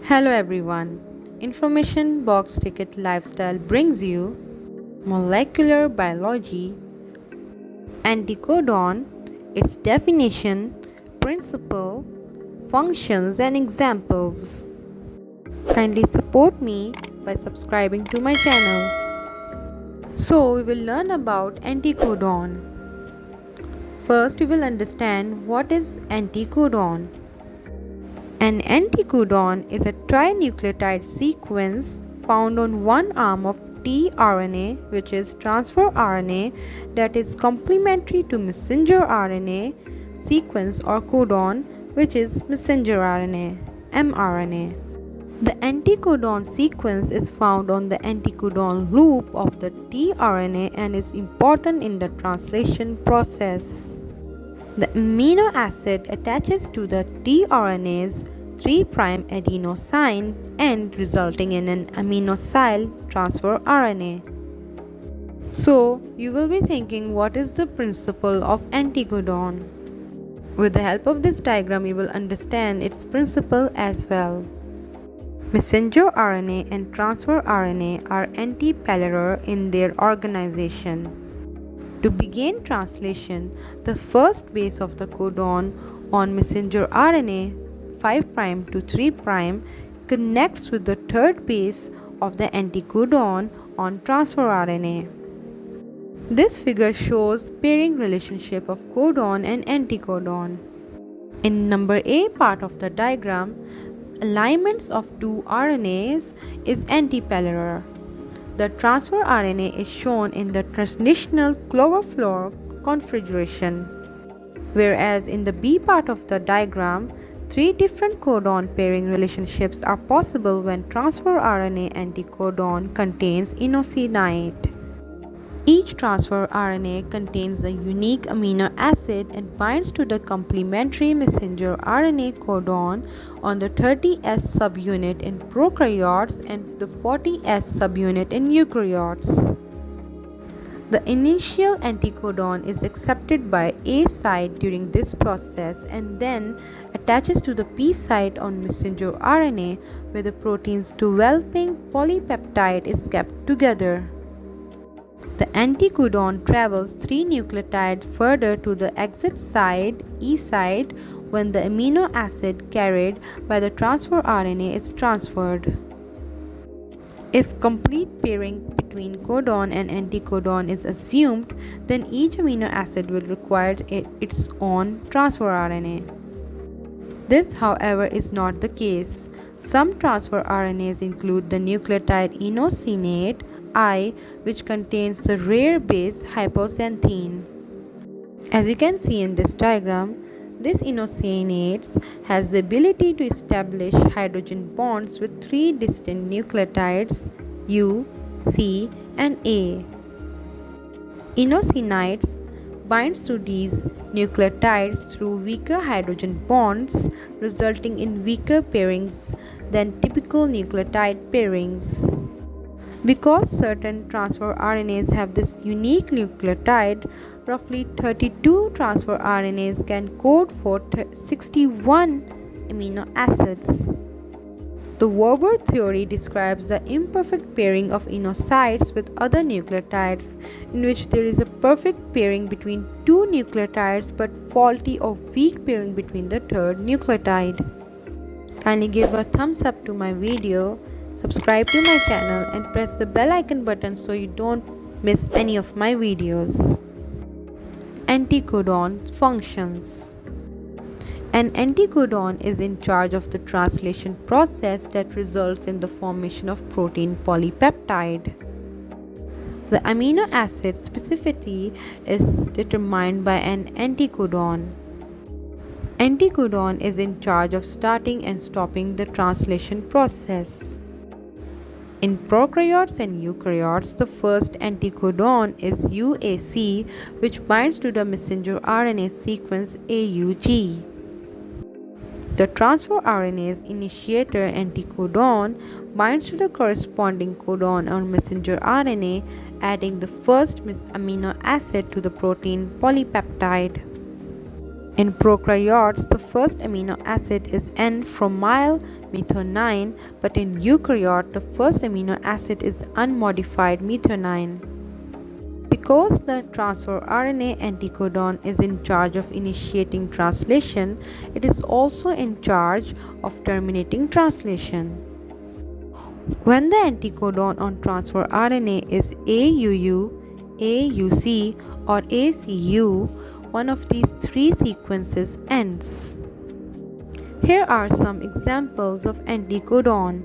Hello everyone. Information Box Ticket Lifestyle brings you molecular biology, anticodon, its definition, principle, functions and examples. Kindly support me by subscribing to my channel. So we will learn about anticodon. First we will understand what is anticodon. An anticodon is a trinucleotide sequence found on one arm of tRNA, which is transfer RNA, that is complementary to messenger RNA sequence, or codon, which is messenger RNA, mRNA. The anticodon sequence is found on the anticodon loop of the tRNA and is important in the translation process. The amino acid attaches to the tRNA's 3' adenosine end, resulting in an aminosyl transfer RNA. So, you will be thinking, what is the principle of anticodon? With the help of this diagram, you will understand its principle as well. Messenger RNA and transfer RNA are antipolar in their organization. To begin translation, the first base of the codon on messenger RNA 5' to 3' connects with the third base of the anticodon on transfer RNA. This figure shows pairing relationship of codon and anticodon. In number A part of the diagram, alignments of two RNAs is antipolar. The transfer RNA is shown in the transitional chlorophore configuration, whereas in the B part of the diagram, three different codon pairing relationships are possible when transfer RNA anticodon contains inosinate. Each transfer RNA contains a unique amino acid and binds to the complementary messenger RNA codon on the 30S subunit in prokaryotes and the 40S subunit in eukaryotes. The initial anticodon is accepted by A site during this process and then attaches to the P site on messenger RNA, where the protein's developing polypeptide is kept together. The anticodon travels 3 nucleotides further to the exit side, E site, when the amino acid carried by the transfer RNA is transferred. If complete pairing between codon and anticodon is assumed, then each amino acid will require its own transfer RNA. This, however, is not the case. Some transfer RNAs include the nucleotide inosinate I, which contains the rare base hypoxanthine. As you can see in this diagram, this inosinate has the ability to establish hydrogen bonds with three distinct nucleotides U, C, and A. Inosinates binds to these nucleotides through weaker hydrogen bonds, resulting in weaker pairings than typical nucleotide pairings. Because certain transfer RNAs have this unique nucleotide, roughly 32 transfer RNAs can code for 61 amino acids. The wooble theory describes the imperfect pairing of inosides with other nucleotides, in which there is a perfect pairing between two nucleotides but faulty or weak pairing between the third nucleotide. Kindly give a thumbs up to my video, subscribe to my channel and press the bell icon button so you don't miss any of my videos. Anticodon functions. An anticodon is in charge of the translation process that results in the formation of protein polypeptide. The amino acid specificity is determined by an anticodon. Anticodon is in charge of starting and stopping the translation process. In prokaryotes and eukaryotes, the first anticodon is UAC, which binds to the messenger RNA sequence AUG. The transfer RNA's initiator anticodon binds to the corresponding codon on messenger RNA, adding the first amino acid to the protein polypeptide. In prokaryotes, the first amino acid is N-phenylmethionine, but in eukaryote, the first amino acid is unmodified methionine. Because the transfer RNA anticodon is in charge of initiating translation, it is also in charge of terminating translation. When the anticodon on transfer RNA is AUU, AUC, or ACU, one of these three sequences ends. Here are some examples of anticodon.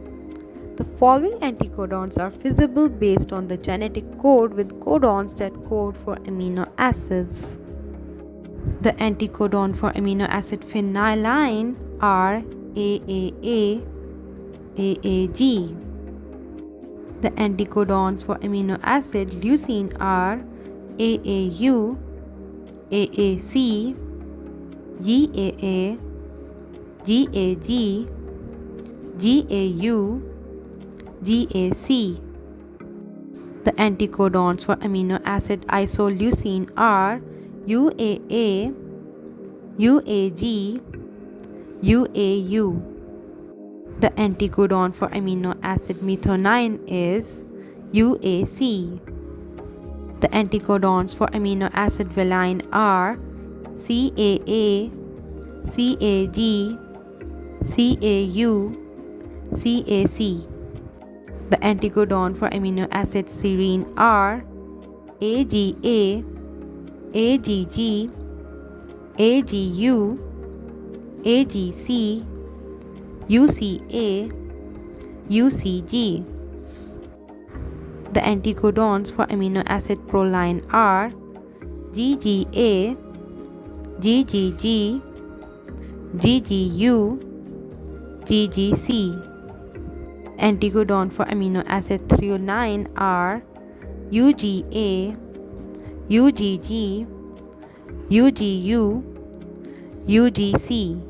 The following anticodons are feasible based on the genetic code with codons that code for amino acids. The anticodon for amino acid phenylalanine are AAA, AAG. The anticodons for amino acid leucine are AAU, AAC, GAA, GAG, GAU, GAC. The anticodons for amino acid isoleucine are UAA, UAG, UAU. The anticodon for amino acid methionine is UAC. The anticodons for amino acid valine are CAA, CAG, CAU, CAC. The anticodon for amino acid serine are AGA, AGG, AGU, AGC, UCA, UCG. The anticodons for amino acid proline are GGA, GGG, GGU, GGC. Anticodon for amino acid threonine are UGA, UGG, UGU, UGC.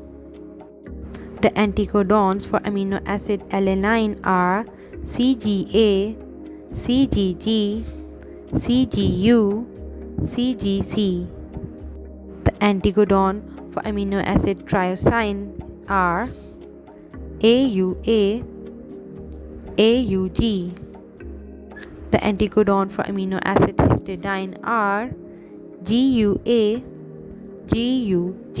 The anticodons for amino acid alanine are CGA, CGG, CGU, CGC. The anticodon for amino acid triosine are AUA, AUG. The anticodon for amino acid histidine are GUA, GUG.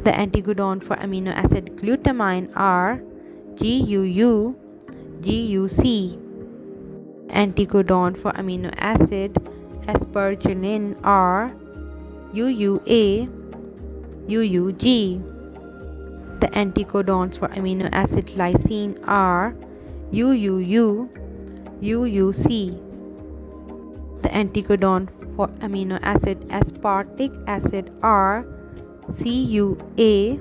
The anticodon for amino acid glutamine are GUU, GUC. Anticodon for amino acid asparagine are UUA, UUG. The anticodons for amino acid lysine are UUU, UUC. The anticodon for amino acid aspartic acid are CUA,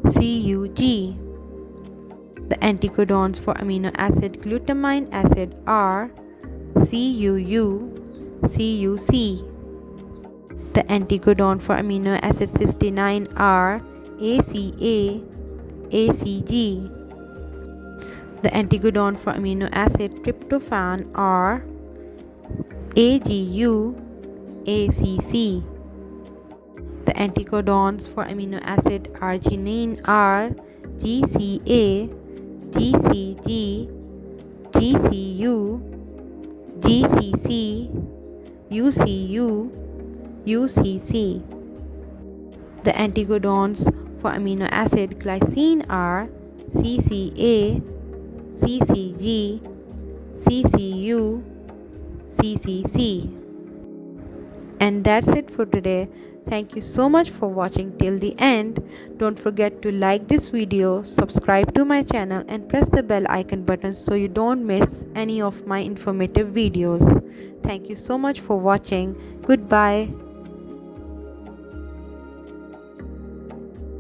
CUG. The anticodons for amino acid glutamine acid are CUU, CUC. The anticodon for amino acid cysteine are ACA, ACG. The anticodon for amino acid tryptophan are AGU, ACC. The anticodons for amino acid arginine are GCA, GCG, GCU, GCC, UCU, UCC. The anticodons for amino acid glycine are CCA, CCG, CCU, CCC. And that's it for today. Thank you so much for watching till the end. Don't forget to like this video, subscribe to my channel and press the bell icon button so you don't miss any of my informative videos. Thank you so much for watching. Goodbye.